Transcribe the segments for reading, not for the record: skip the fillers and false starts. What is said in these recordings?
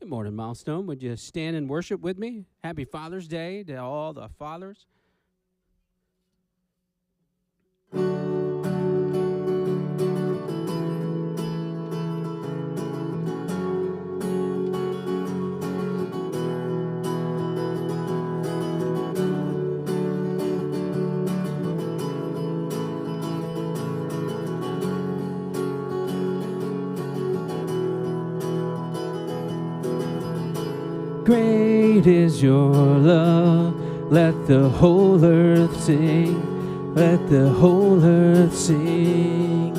Good morning, Milestone. Would you stand and worship with me? Happy Father's Day to all the fathers. Great is your love, let the whole earth sing, let the whole earth sing.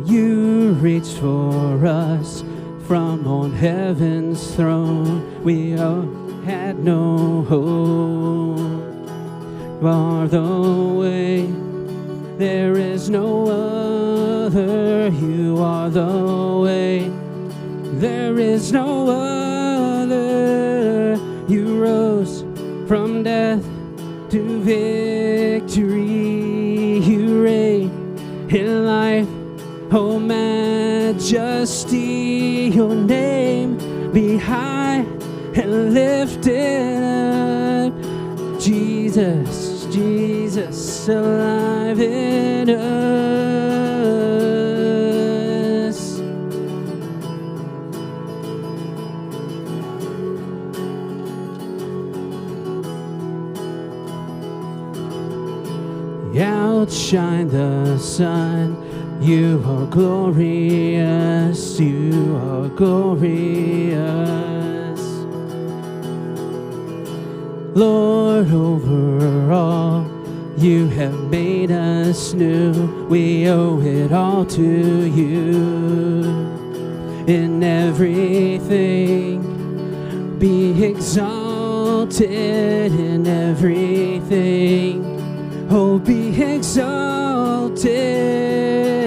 You reached for us from on heaven's throne, we had no hope. You are the way, there is no other, you are the way. There is no other. You rose from death to victory. You reign in life, oh majesty. Your name be high and lifted up. Jesus, Jesus, alive in us. Outshine the sun, you are glorious, you are glorious. Lord, over all, you have made us new, we owe it all to you. In everything, be exalted in everything. Oh, be exalted.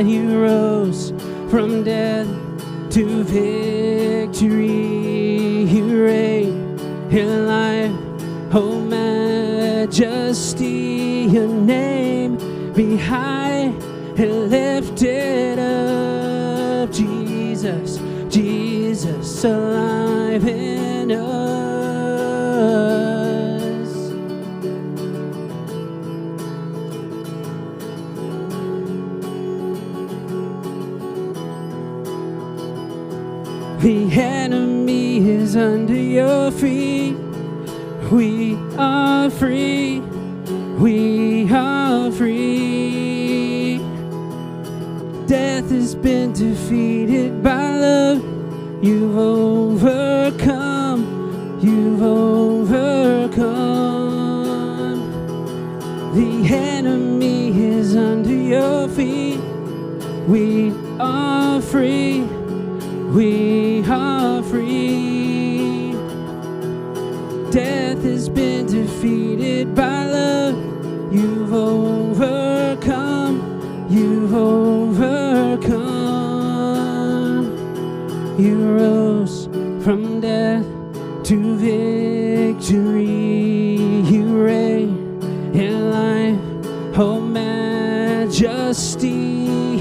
You rose from death to victory. You reign in life, oh majesty. Your name be high and lifted up. Jesus, Jesus, alive in us. The enemy is under your feet. We are free. We are free. Death has been defeated by love. You've overcome. You've overcome. The enemy is under your feet. We are free. We are free. Death has been defeated by love. You've overcome. You've overcome. You rose from death to victory. You reign in life, oh majesty.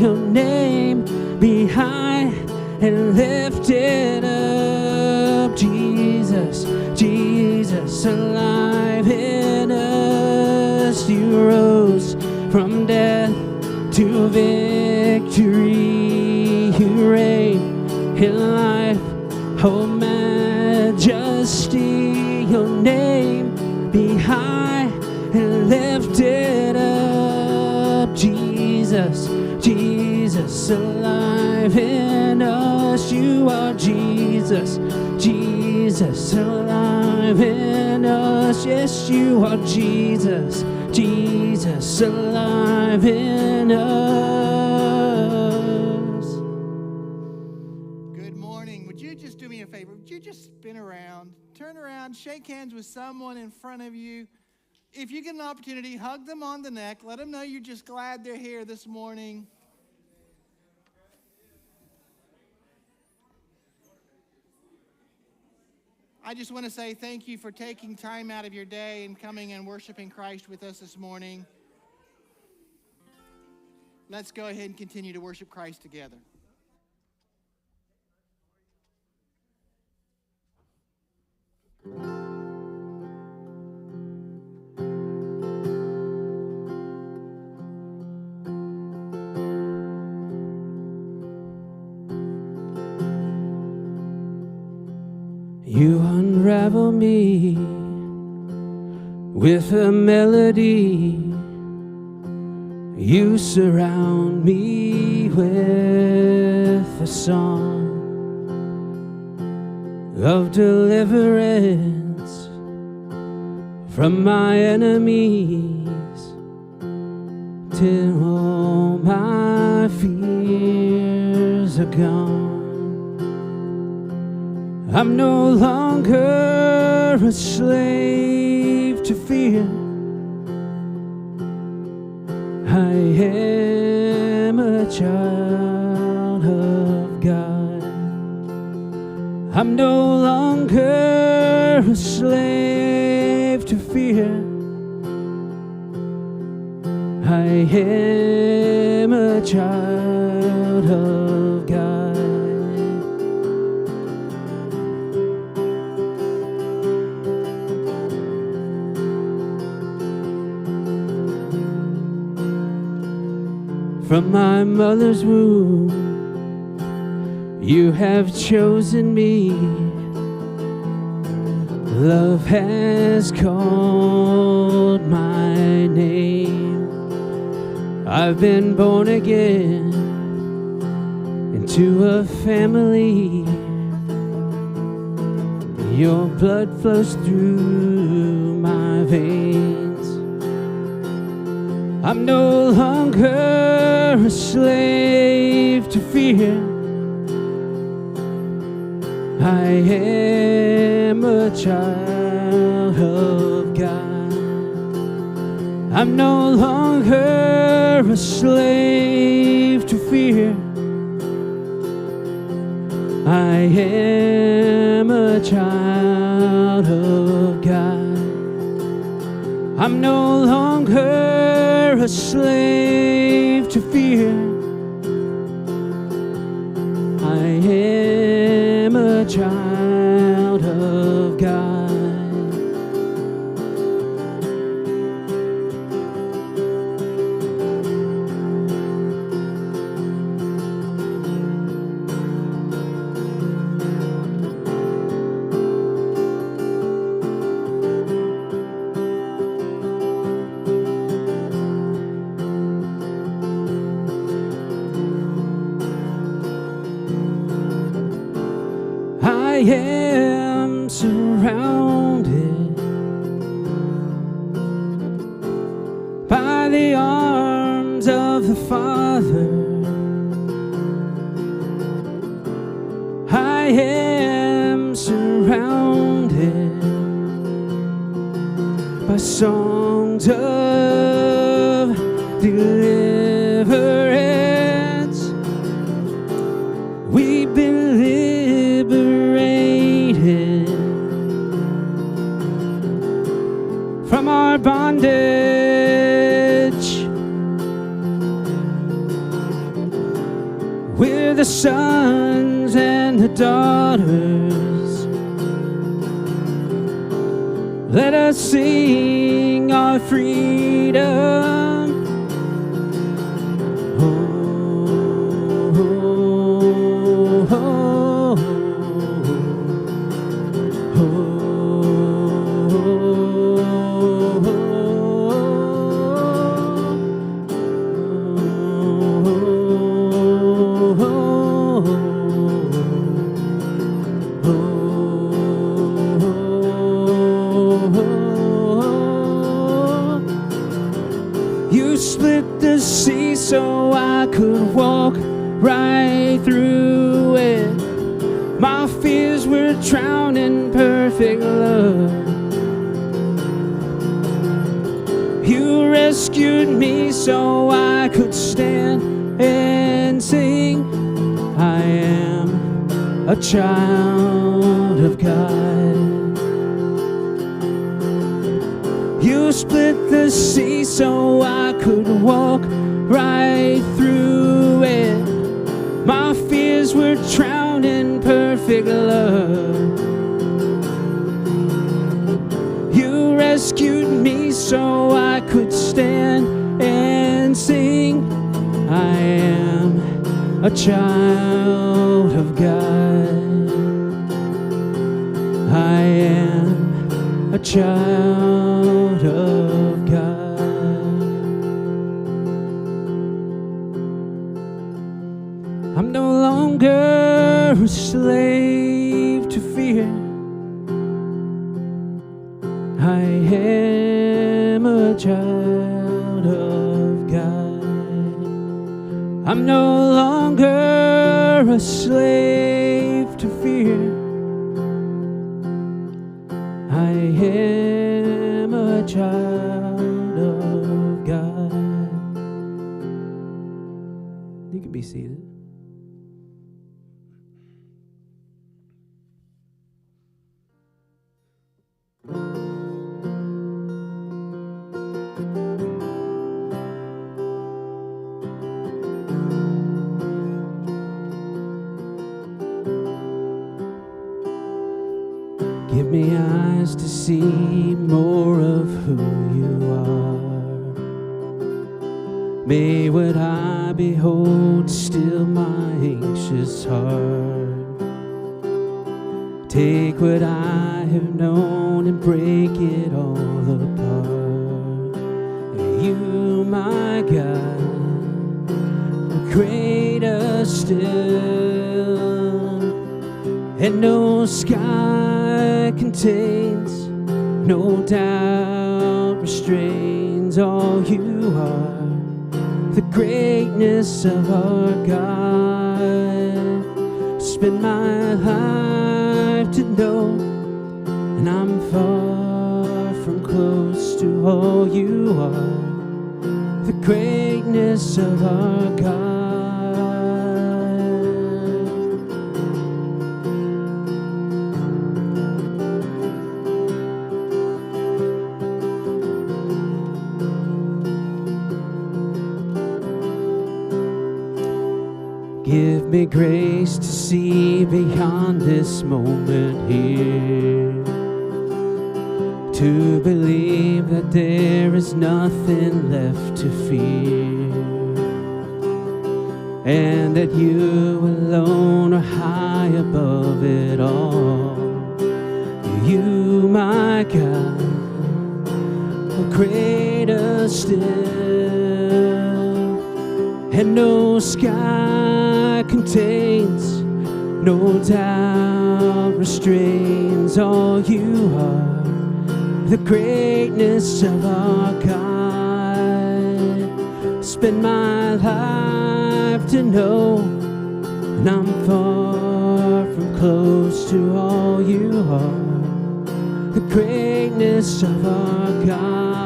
Your name be high and lifted up. Jesus, Jesus, alive in us. You rose from death to victory. You reign in life, oh majesty. Your name be high and lifted up. Jesus, Jesus, alive in us. You are Jesus, Jesus, alive in us. Yes, you are Jesus, Jesus, alive in us. Good morning. Would you just do me a favor? Would you just spin around, turn around, shake hands with someone in front of you? If you get an opportunity, hug them on the neck. Let them know you're just glad they're here this morning. I just want to say thank you for taking time out of your day and coming and worshiping Christ with us this morning. Let's go ahead and continue to worship Christ together. You unravel me with a melody. You surround me with a song of deliverance from my enemies, till all my fears are gone. I'm no longer a slave to fear. I am a child of God. I'm no longer a slave to fear. I am a child of God. From my mother's womb, you have chosen me. Love has called my name. I've been born again into a family. Your blood flows through my veins. I'm no longer a slave to fear. I am a child of God. I'm no longer a slave to fear. I am a child of God. I'm no longer a slave to fear. I am a child of God. I am surrounded by the arms of the Father. I am surrounded by songs of deliverance. We've been liberated from our bondage. We're the sons and the daughters. Let us sing our freedom. You split the sea so I could walk right through it. My fears were drowned in perfect love. You rescued me so I could stand and sing. I am a child of God. You split the sea so I could walk right through it. My fears were drowned in perfect love. You rescued me so I could stand and sing. I am a child of God. child of God. I'm no longer a slave to fear. I am a child of God. I'm no longer a slave to fear. I am a child of God. You can be seated. Give me eyes to see more of who you are. May what I behold still my anxious heart. Take what I have known and break it all apart. You, my God, are greater still, and no sky contains, no doubt restrains all you are. The greatness of our God. Spend my life to know, and I'm far from close to all you are. The greatness of our God. Give me grace to see beyond this moment here, to believe that there is nothing left to fear, and that you alone are high above it all. You, my God, are greater still, and no sky contains, no doubt restrains all you are. The greatness of our God. Spend my life to know, and I'm far from close to all you are. The greatness of our God.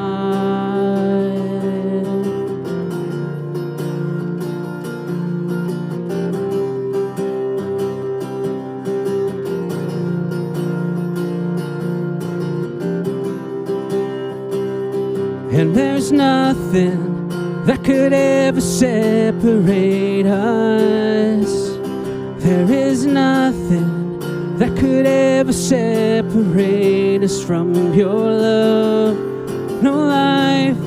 And there's nothing that could ever separate us. There is nothing that could ever separate us from your love. No life,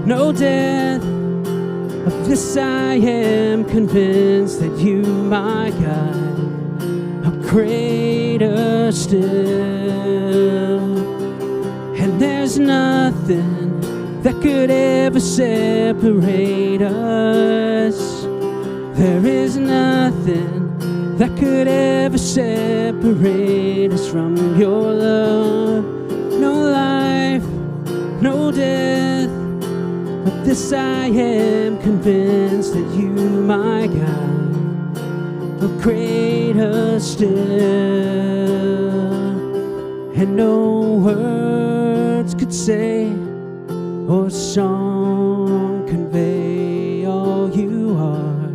no death. Of this I am convinced, that you, my God, are greater still. And there's nothing that could ever separate us. There is nothing that could ever separate us from your love. No life, no death. Of this I am convinced, that you, my God, are greater still. And no words could say, or song convey all you are.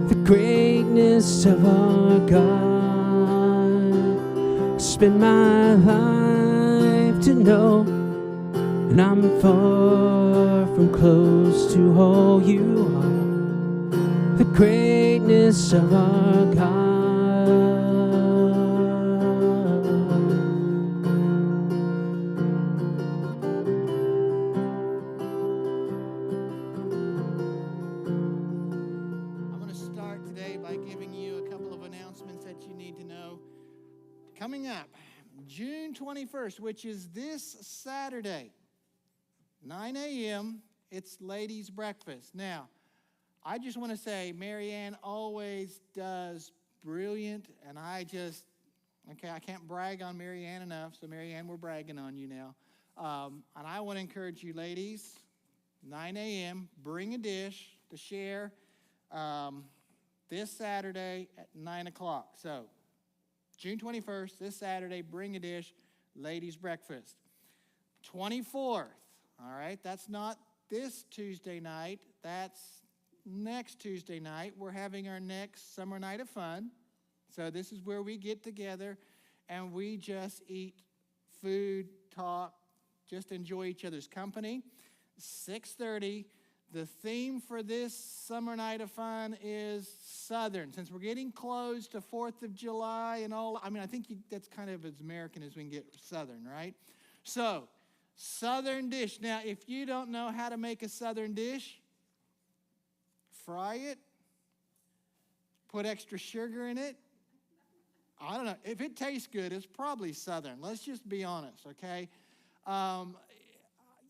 The greatness of our God. Spend my life to know, and I'm far from close to all you are. The greatness of our God. By giving you a couple of announcements that you need to know. Coming up, June 21st, which is this Saturday, 9 a.m., it's ladies' breakfast. Now, I just want to say, Marianne always does brilliant, and I can't brag on Marianne enough, so Marianne, we're bragging on you now. And I want to encourage you ladies, 9 a.m., bring a dish to share this Saturday at 9 o'clock. So, June 21st, this Saturday, bring a dish, ladies' breakfast. 24th, all right, that's not this Tuesday night, that's next Tuesday night. We're having our next summer night of fun. So this is where we get together and we just eat food, talk, just enjoy each other's company. 6:30. The theme for this summer night of fun is Southern. Since we're getting close to 4th of July and all, I think that's kind of as American as we can get, Southern, right? So, Southern dish. Now, if you don't know how to make a Southern dish, fry it, put extra sugar in it. I don't know. If it tastes good, it's probably Southern. Let's just be honest, okay?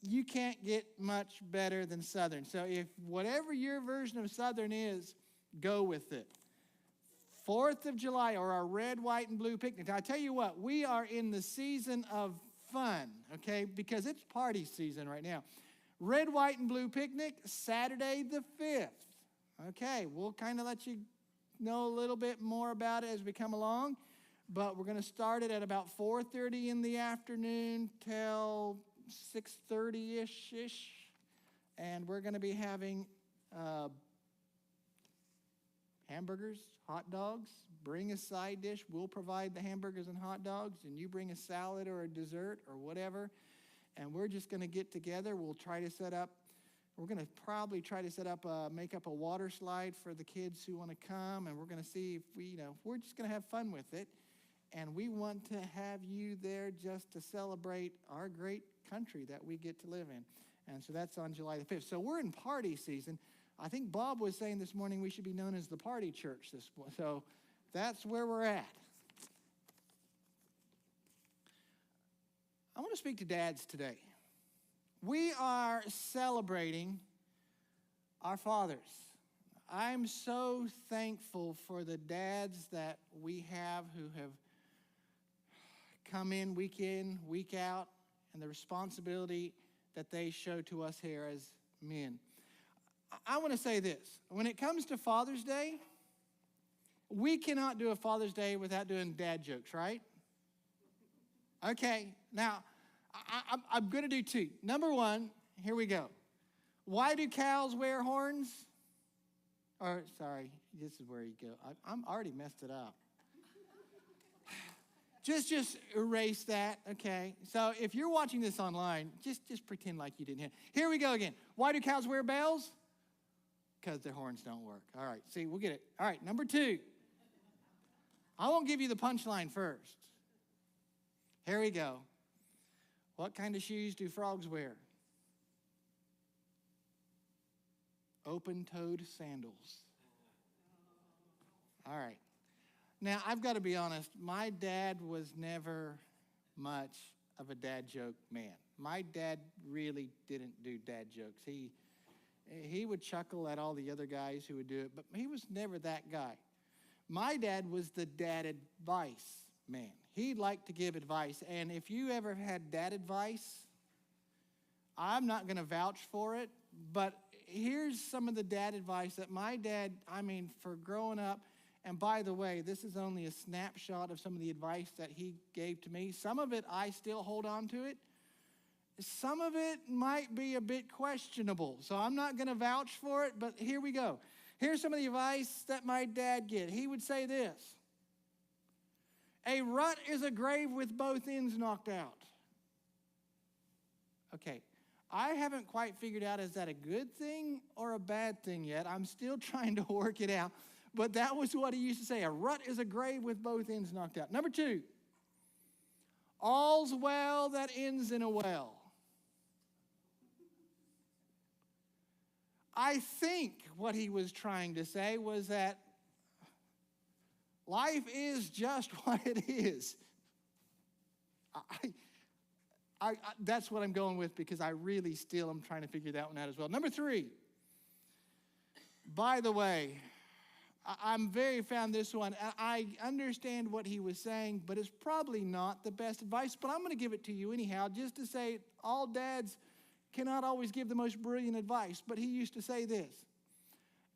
You can't get much better than Southern. So if whatever your version of Southern is, go with it. 4th of July, or our red, white, and blue picnic. Now, I tell you what, we are in the season of fun, okay, because it's party season right now. Red, white, and blue picnic, Saturday the 5th. Okay, we'll kind of let you know a little bit more about it as we come along, but we're going to start it at about 4:30 in the afternoon till 6:30-ish, and we're going to be having hamburgers, hot dogs. Bring a side dish. We'll provide the hamburgers and hot dogs, and you bring a salad or a dessert or whatever, and we're just going to get together. We're going to probably try to make up a water slide for the kids who want to come, and we're going to see if we're just going to have fun with it. And we want to have you there just to celebrate our great country that we get to live in. And so that's on July the 5th. So we're in party season. I think Bob was saying this morning we should be known as the party church this morning. So that's where we're at. I want to speak to dads today. We are celebrating our fathers. I'm so thankful for the dads that we have who have come in, week out, and the responsibility that they show to us here as men. I want to say this. When it comes to Father's Day, we cannot do a Father's Day without doing dad jokes, right? Okay, now, I'm going to do two. Number one, here we go. Why do cows wear horns? Or, sorry, this is where you go. I'm already messed it up. Just erase that, okay? So if you're watching this online, just pretend like you didn't hear. Here we go again. Why do cows wear bells? Because their horns don't work. All right, see, we'll get it. All right, number two. I won't give you the punchline first. Here we go. What kind of shoes do frogs wear? Open-toed sandals. All right. Now, I've got to be honest, my dad was never much of a dad joke man. My dad really didn't do dad jokes. He would chuckle at all the other guys who would do it, but he was never that guy. My dad was the dad advice man. He liked to give advice, and if you ever had dad advice, I'm not going to vouch for it, but here's some of the dad advice that my dad, for growing up. And by the way, this is only a snapshot of some of the advice that he gave to me. Some of it, I still hold on to it. Some of it might be a bit questionable. So I'm not going to vouch for it, but here we go. Here's some of the advice that my dad gave. He would say this: a rut is a grave with both ends knocked out. Okay, I haven't quite figured out, is that a good thing or a bad thing yet? I'm still trying to work it out. But that was what he used to say. A rut is a grave with both ends knocked out. Number two, all's well that ends in a well. I think what he was trying to say was that life is just what it is. That's what I'm going with because I really still am trying to figure that one out as well. Number 3. By the way, I'm very found this one. I understand what he was saying, but it's probably not the best advice. But I'm going to give it to you anyhow, just to say all dads cannot always give the most brilliant advice. But he used to say this: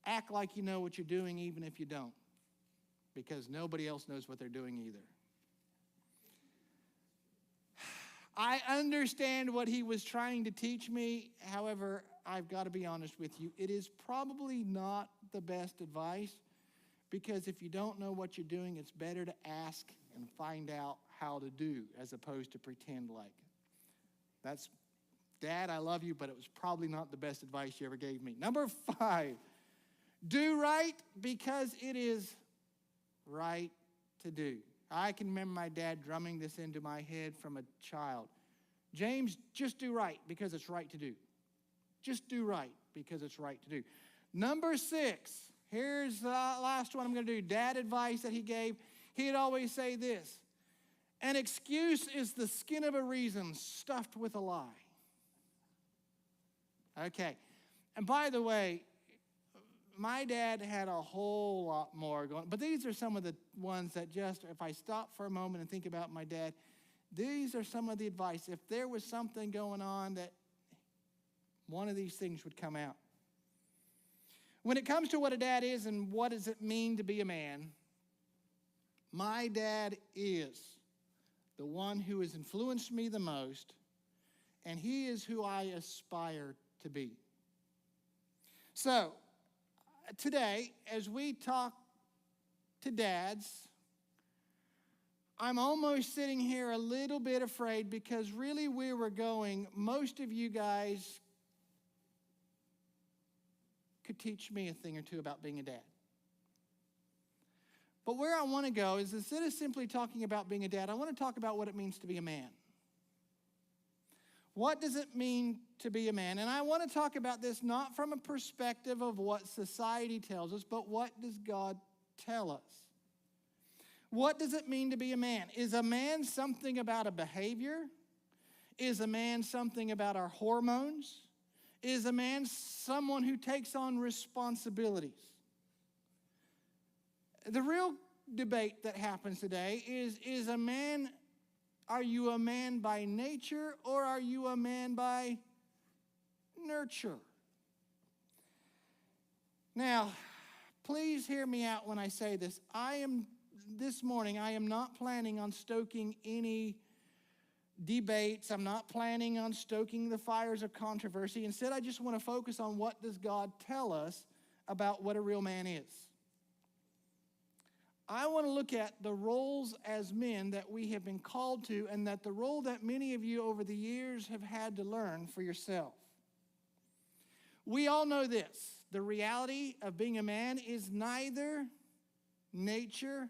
act like you know what you're doing even if you don't, because nobody else knows what they're doing either. I understand what he was trying to teach me. However, I've got to be honest with you. It is probably not the best advice, because if you don't know what you're doing, it's better to ask and find out how to do as opposed to pretend like. That's, Dad, I love you, but it was probably not the best advice you ever gave me. Number 5, do right because it is right to do. I can remember my dad drumming this into my head from a child. James, just do right because it's right to do. Just do right because it's right to do. Number 6, here's the last one I'm going to do. Dad advice that he gave. He'd always say this: an excuse is the skin of a reason stuffed with a lie. Okay. And by the way, my dad had a whole lot more going, but these are some of the ones that just, if I stop for a moment and think about my dad, these are some of the advice. If there was something going on, that one of these things would come out. When it comes to what a dad is and what does it mean to be a man, my dad is the one who has influenced me the most, and he is who I aspire to be. So, today, as we talk to dads, I'm almost sitting here a little bit afraid, because really where we're going, most of you guys could teach me a thing or two about being a dad. But where I want to go is, instead of simply talking about being a dad, I want to talk about what it means to be a man. What does it mean to be a man? And I want to talk about this not from a perspective of what society tells us, but what does God tell us? What does it mean to be a man? Is a man something about a behavior? Is a man something about our hormones? Is a man someone who takes on responsibilities? The real debate that happens today is a man, are you a man by nature or are you a man by nurture? Now, please hear me out when I say this. This morning, I am not planning on stoking any debates. I'm not planning on stoking the fires of controversy. Instead, I just want to focus on what does God tell us about what a real man is. I want to look at the roles as men that we have been called to, and that the role that many of you over the years have had to learn for yourself. We all know this: the reality of being a man is neither nature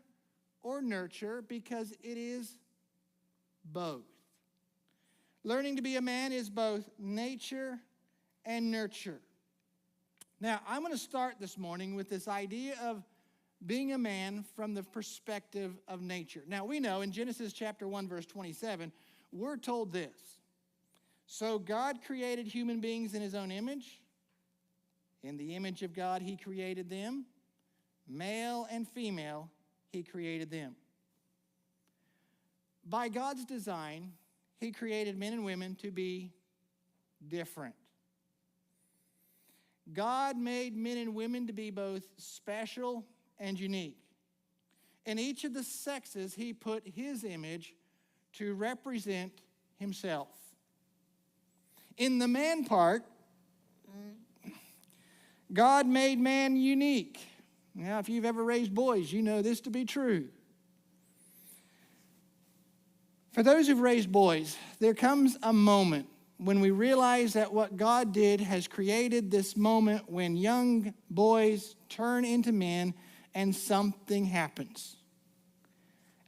or nurture, because it is both. Learning to be a man is both nature and nurture. Now, I'm going to start this morning with this idea of being a man from the perspective of nature. Now, we know in Genesis chapter 1, verse 27, we're told this: so God created human beings in his own image. In the image of God, he created them. Male and female, he created them. By God's design, he created men and women to be different. God made men and women to be both special and unique. In each of the sexes, he put his image to represent himself. In the man part, God made man unique. Now, if you've ever raised boys, you know this to be true. For those who've raised boys, there comes a moment when we realize that what God did has created this moment when young boys turn into men and something happens.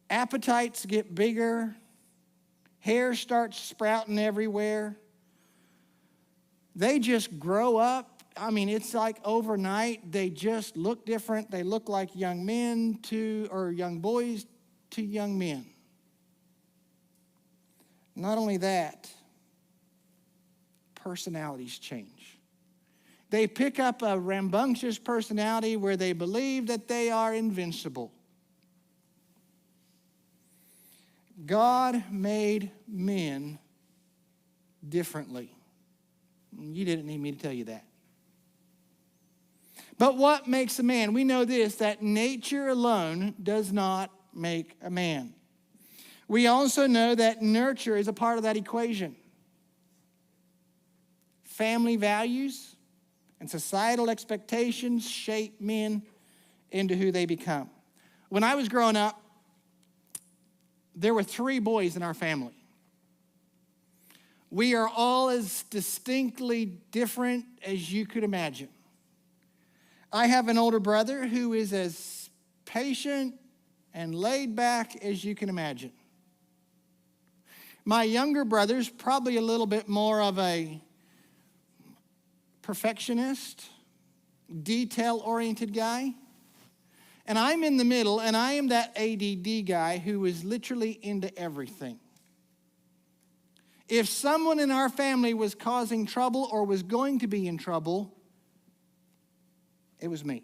Appetites get bigger. Hair starts sprouting everywhere. They just grow up. I mean, it's like overnight, they just look different. They look like young men or young boys to young men. Not only that, personalities change. They pick up a rambunctious personality where they believe that they are invincible. God made men differently. You didn't need me to tell you that. But what makes a man? We know this, that nature alone does not make a man. We also know that nurture is a part of that equation. Family values and societal expectations shape men into who they become. When I was growing up, there were 3 boys in our family. We are all as distinctly different as you could imagine. I have an older brother who is as patient and laid back as you can imagine. My younger brother's probably a little bit more of a perfectionist, detail-oriented guy. And I'm in the middle, and I am that ADD guy who is literally into everything. If someone in our family was causing trouble or was going to be in trouble, it was me.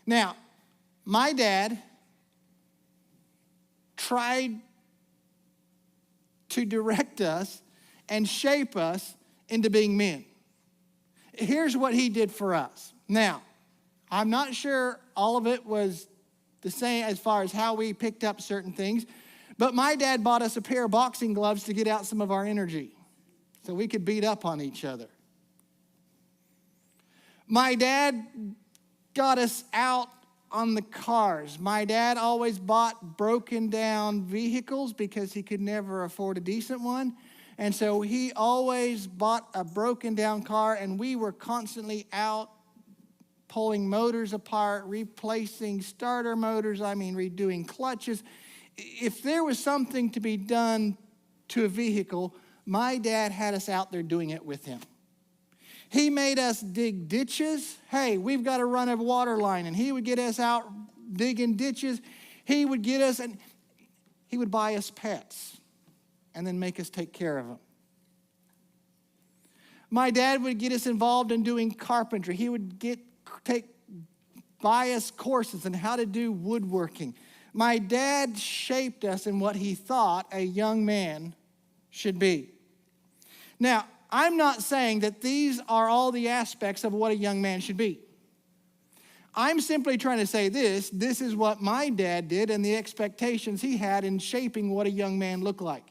Now, my dad tried to direct us and shape us into being men. Here's what he did for us. Now, I'm not sure all of it was the same as far as how we picked up certain things, but my dad bought us a pair of boxing gloves to get out some of our energy so we could beat up on each other. My dad got us out on the cars. My dad always bought broken down vehicles because he could never afford a decent one. And so he always bought a broken down car, and we were constantly out pulling motors apart, replacing starter motors, redoing clutches. If there was something to be done to a vehicle, my dad had us out there doing it with him. He made us dig ditches. Hey, we've got to run a water line, and he would get us out digging ditches. He would get us, and he would buy us pets and then make us take care of them. My dad would get us involved in doing carpentry. He would buy us courses on how to do woodworking. My dad shaped us in what he thought a young man should be. Now, I'm not saying that these are all the aspects of what a young man should be. I'm simply trying to say this is what my dad did and the expectations he had in shaping what a young man looked like.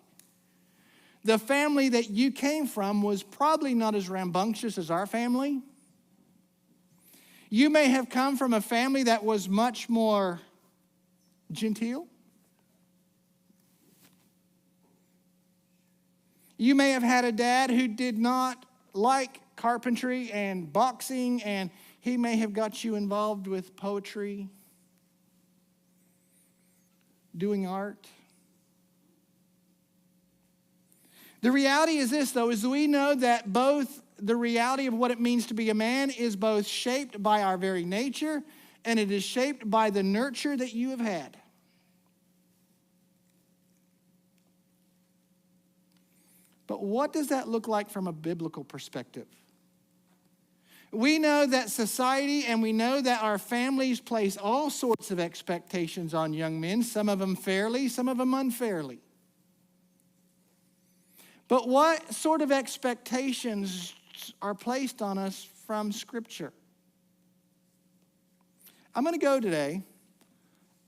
The family that you came from was probably not as rambunctious as our family. You may have come from a family that was much more genteel. You may have had a dad who did not like carpentry and boxing, and he may have got you involved with poetry, doing art. The reality is this, though, is we know that both the reality of what it means to be a man is both shaped by our very nature, and it is shaped by the nurture that you have had. But what does that look like from a biblical perspective? We know that society and we know that our families place all sorts of expectations on young men, some of them fairly, some of them unfairly. But what sort of expectations are placed on us from Scripture? I'm going to go today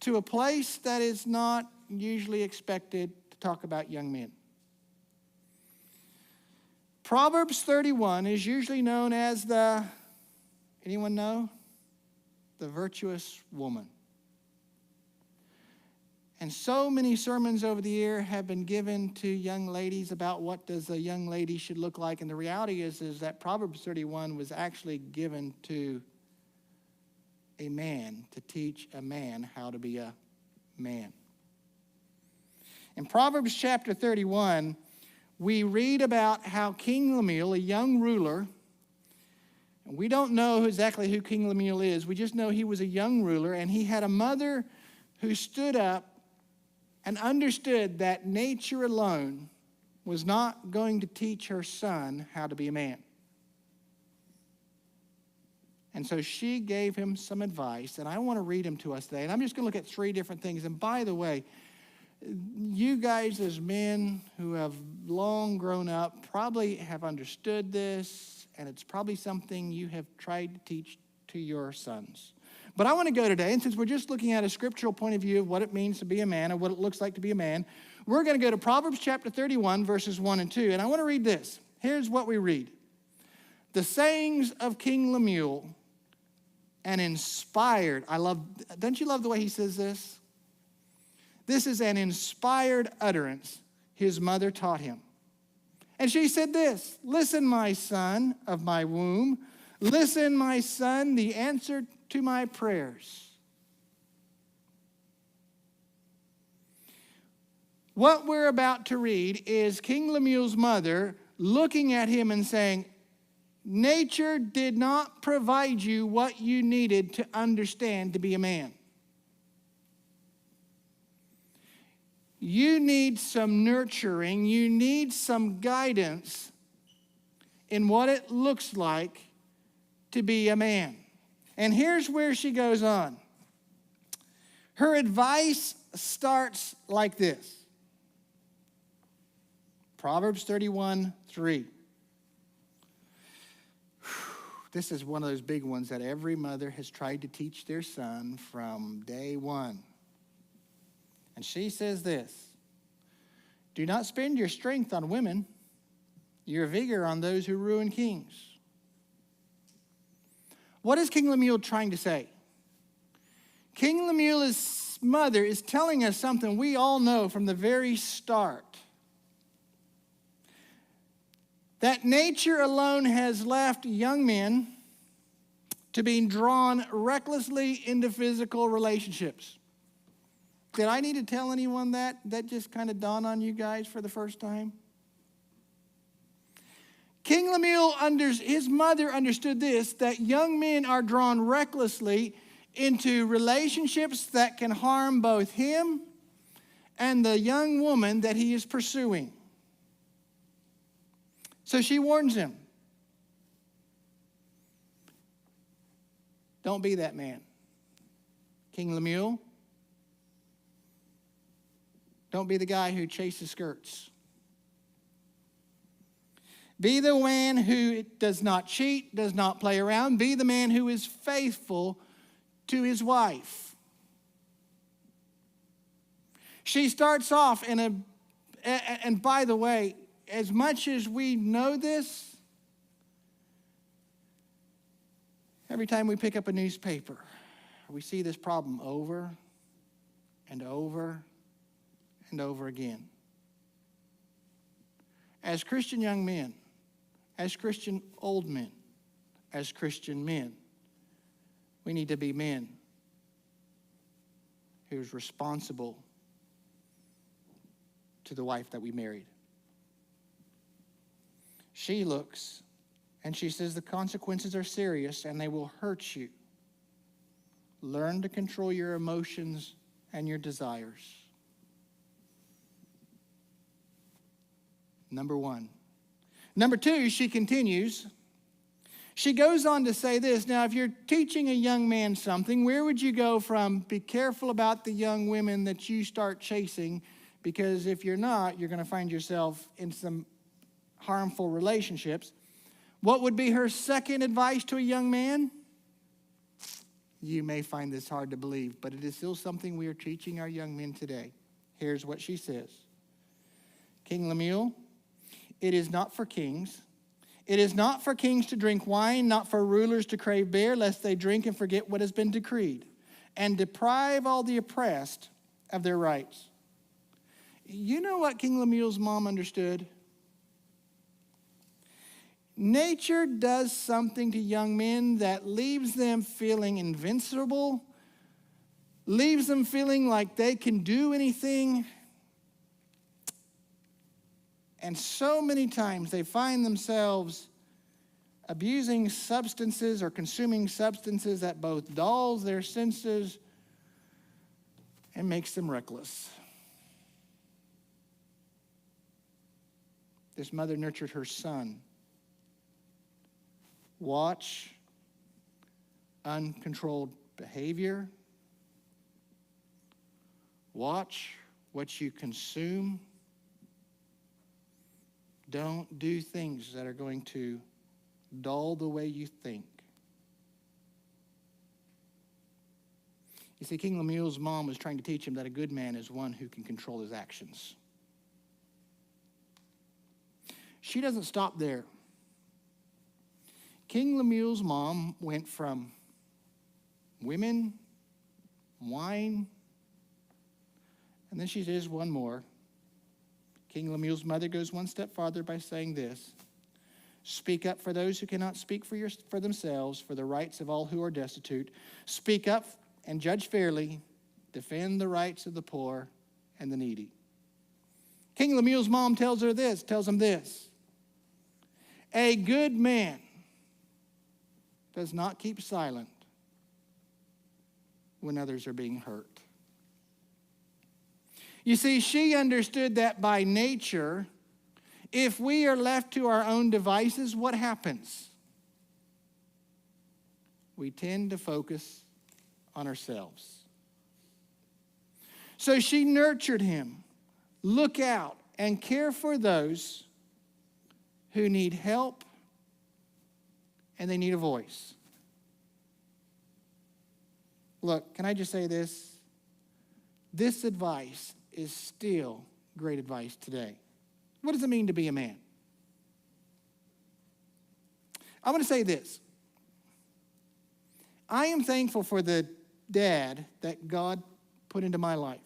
to a place that is not usually expected to talk about young men. Proverbs 31 is usually known as anyone know? The virtuous woman. And so many sermons over the year have been given to young ladies about what does a young lady should look like. And the reality is that Proverbs 31 was actually given to a man to teach a man how to be a man. In Proverbs chapter 31, we read about how King Lemuel, a young ruler, and we don't know exactly who King Lemuel is. We just know he was a young ruler, and he had a mother who stood up and understood that nature alone was not going to teach her son how to be a man. And so she gave him some advice, and I want to read them to us today. And I'm just going to look at 3 different things. And by the way, you guys as men who have long grown up probably have understood this, and it's probably something you have tried to teach to your sons. But I want to go today, and since we're just looking at a scriptural point of view of what it means to be a man and what it looks like to be a man, we're going to go to Proverbs chapter 31, verses 1 and 2. And I want to read this. Here's what we read. The sayings of King Lemuel, an inspired, don't you love the way he says this? This is an inspired utterance his mother taught him. And she said this, listen, my son of my womb, listen, my son, the answer to my prayers. What we're about to read is King Lemuel's mother looking at him and saying, nature did not provide you what you needed to understand to be a man. You need some nurturing, you need some guidance in what it looks like to be a man. And here's where she goes on. Her advice starts like this. Proverbs 31:3. This is one of those big ones that every mother has tried to teach their son from day one. And she says this, do not spend your strength on women, your vigor on those who ruin kings. What is King Lemuel trying to say? King Lemuel's mother is telling us something we all know from the very start. That nature alone has left young men to being drawn recklessly into physical relationships. Did I need to tell anyone that? That just kind of dawned on you guys for the first time? King Lemuel, his mother understood this, that young men are drawn recklessly into relationships that can harm both him and the young woman that he is pursuing. So she warns him. Don't be that man. King Lemuel, don't be the guy who chases skirts. Be the man who does not cheat, does not play around. Be the man who is faithful to his wife. She starts off and by the way, as much as we know this, every time we pick up a newspaper, we see this problem over and over and over again. As Christian young men, as Christian old men, as Christian men, we need to be men who's responsible to the wife that we married. She looks and she says the consequences are serious and they will hurt you. Learn to control your emotions and your desires. Number one. Number two, she continues. She goes on to say this. Now, if you're teaching a young man something, where would you go from be careful about the young women that you start chasing? Because if you're not, you're going to find yourself in some harmful relationships. What would be her second advice to a young man? You may find this hard to believe, but it is still something we are teaching our young men today. Here's what she says. King Lemuel, it is not for kings. It is not for kings to drink wine, not for rulers to crave beer, lest they drink and forget what has been decreed, and deprive all the oppressed of their rights. You know what King Lemuel's mom understood? Nature does something to young men that leaves them feeling invincible, leaves them feeling like they can do anything. And so many times they find themselves abusing substances or consuming substances that both dulls their senses and makes them reckless. This mother nurtured her son. Watch uncontrolled behavior. Watch what you consume. Don't do things that are going to dull the way you think. You see, King Lemuel's mom was trying to teach him that a good man is one who can control his actions. She doesn't stop there. King Lemuel's mom went from women, wine, and then she says one more. King Lemuel's mother goes one step farther by saying this: speak up for those who cannot speak for themselves, for the rights of all who are destitute. Speak up and judge fairly. Defend the rights of the poor and the needy. King Lemuel's mom tells him this: a good man does not keep silent when others are being hurt. You see, she understood that by nature, if we are left to our own devices, what happens? We tend to focus on ourselves. So she nurtured him. Look out and care for those who need help and they need a voice. Look, can I just say this? This advice is still great advice today. What does it mean to be a man? I want to say this. I am thankful for the dad that God put into my life.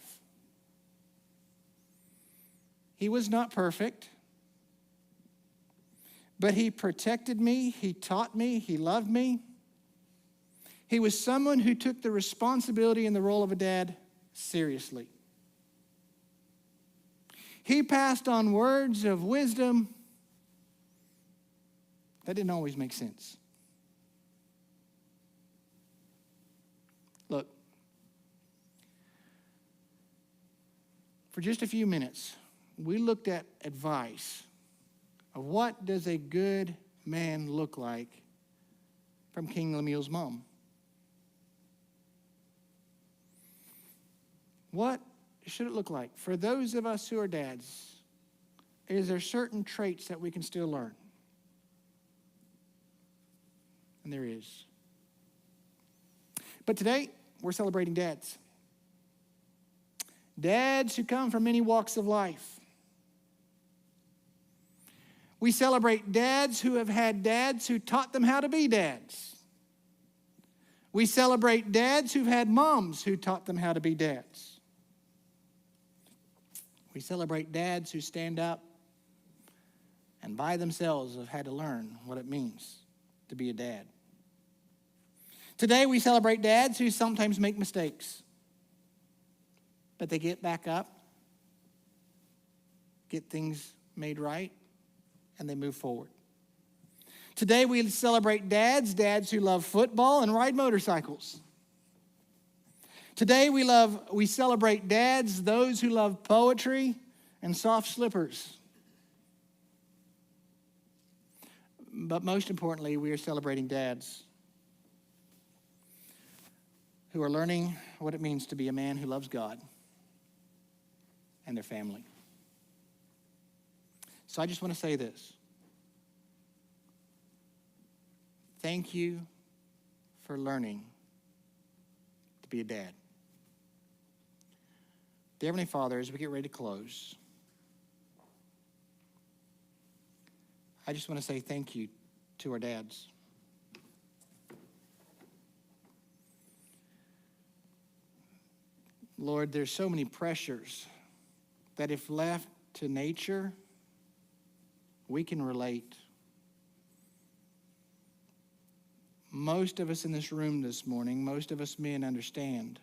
He was not perfect, but he protected me, he taught me, he loved me. He was someone who took the responsibility and the role of a dad seriously. He passed on words of wisdom that didn't always make sense. Look, for just a few minutes, we looked at advice of what does a good man look like from King Lemuel's mom. What should it look like? For those of us who are dads, is there certain traits that we can still learn? And there is. But today, we're celebrating dads. Dads who come from many walks of life. We celebrate dads who have had dads who taught them how to be dads. We celebrate dads who've had moms who taught them how to be dads. We celebrate dads who stand up and by themselves have had to learn what it means to be a dad. Today we celebrate dads who sometimes make mistakes, but they get back up, get things made right, and they move forward. Today we celebrate dads who love football and ride motorcycles. Today we celebrate dads, those who love poetry and soft slippers. But most importantly, we are celebrating dads who are learning what it means to be a man who loves God and their family. So I just want to say this. Thank you for learning to be a dad. Dear Heavenly Father, as we get ready to close, I just want to say thank you to our dads. Lord, there's so many pressures that if left to nature, we can relate. Most of us in this room this morning, most of us men understand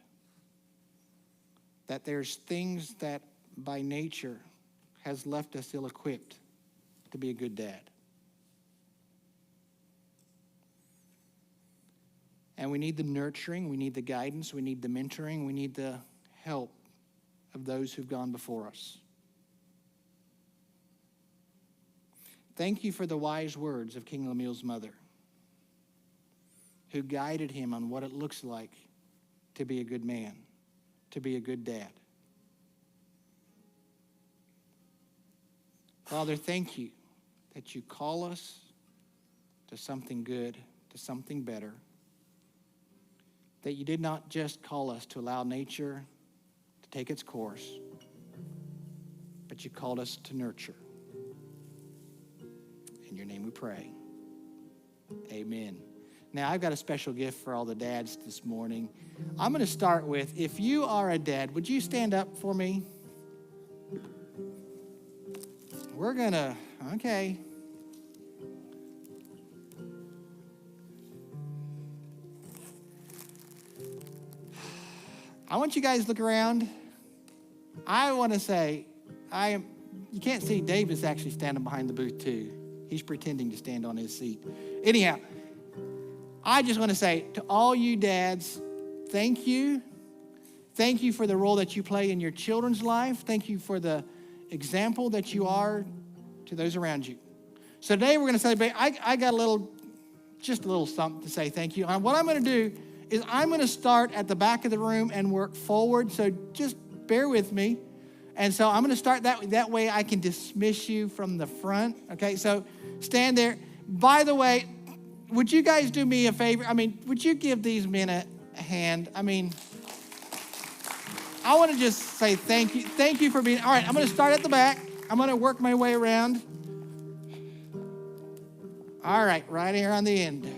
that there's things that by nature has left us ill-equipped to be a good dad. And we need the nurturing, we need the guidance, we need the mentoring, we need the help of those who've gone before us. Thank you for the wise words of King Lemuel's mother, who guided him on what it looks like to be a good man, to be a good dad. Father, thank you that you call us to something good, to something better. That you did not just call us to allow nature to take its course, but you called us to nurture. In your name we pray. Amen. Now, I've got a special gift for all the dads this morning. I'm going to start with, if you are a dad, would you stand up for me? We're going to, okay. I want you guys to look around. I want to say, you can't see David's actually standing behind the booth too. He's pretending to stand on his seat. Anyhow, I just want to say to all you dads, thank you. Thank you for the role that you play in your children's life. Thank you for the example that you are to those around you. So today we're going to celebrate. I got just a little something to say thank you. And what I'm going to do is I'm going to start at the back of the room and work forward. So just bear with me. And so I'm going to start that way I can dismiss you from the front. Okay, so stand there. By the way, would you guys do me a favor? Would you give these men a hand? I want to just say thank you. Thank you for being, all right, I'm going to start at the back. I'm going to work my way around. All right, right here on the end.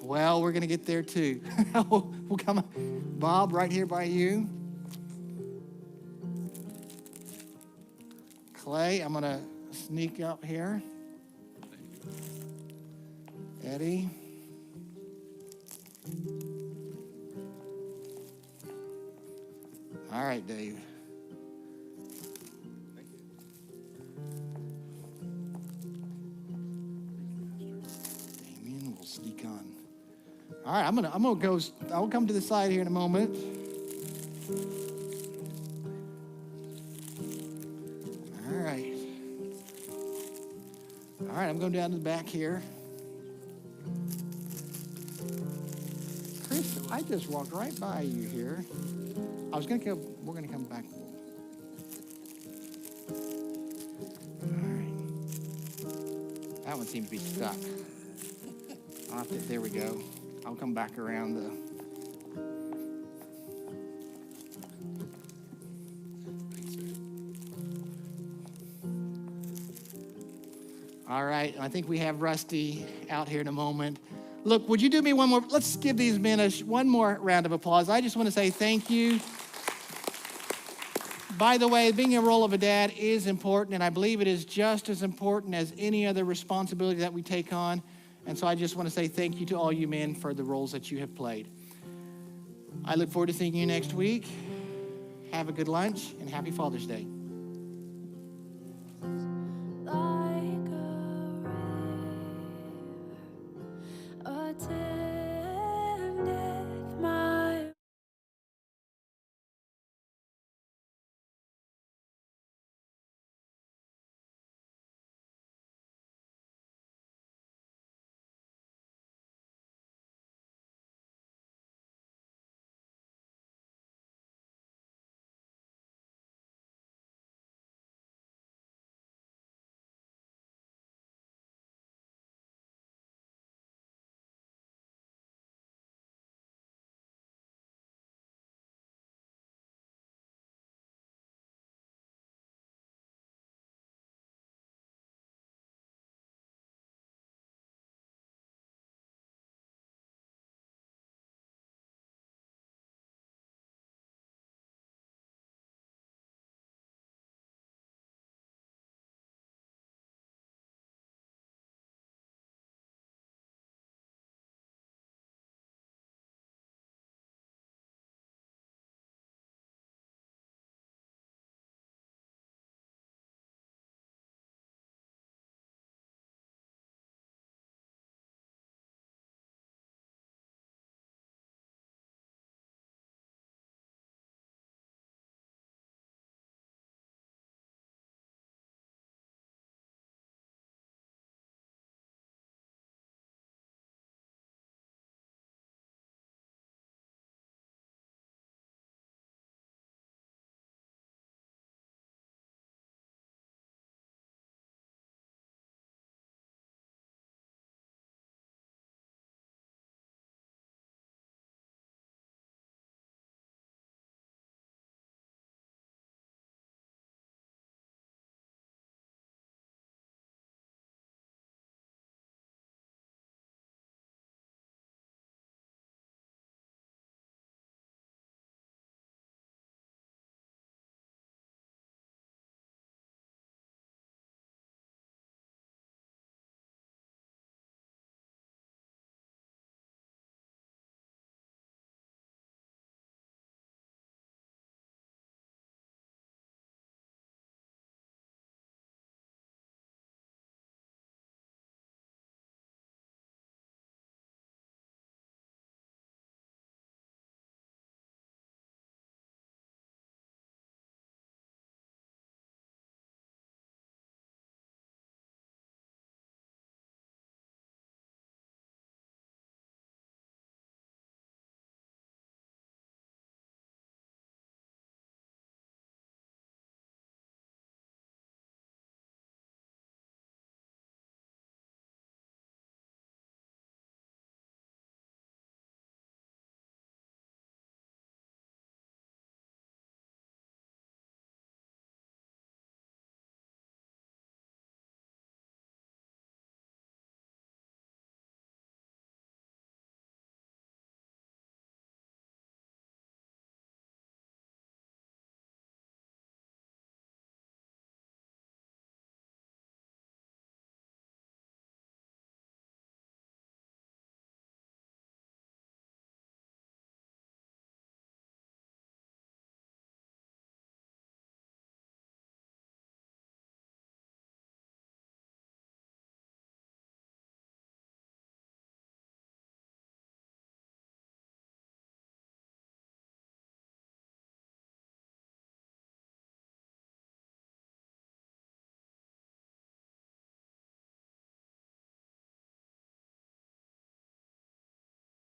Well, we're going to get there too. We'll come on. Bob, right here by you. Clay, I'm going to sneak up here. Eddie. All right, Dave. Damien will sneak on. All right, I'm gonna go. I'll come to the side here in a moment. All right, I'm going down to the back here. Chris, I just walked right by you here. We're going to come back. All right. That one seems to be stuck. There we go. I'll come back around the... All right, I think we have Rusty out here in a moment. Look, would you do me one more? Let's give these men one more round of applause. I just want to say thank you. By the way, being a role of a dad is important, and I believe it is just as important as any other responsibility that we take on. And so I just want to say thank you to all you men for the roles that you have played. I look forward to seeing you next week. Have a good lunch, and happy Father's Day.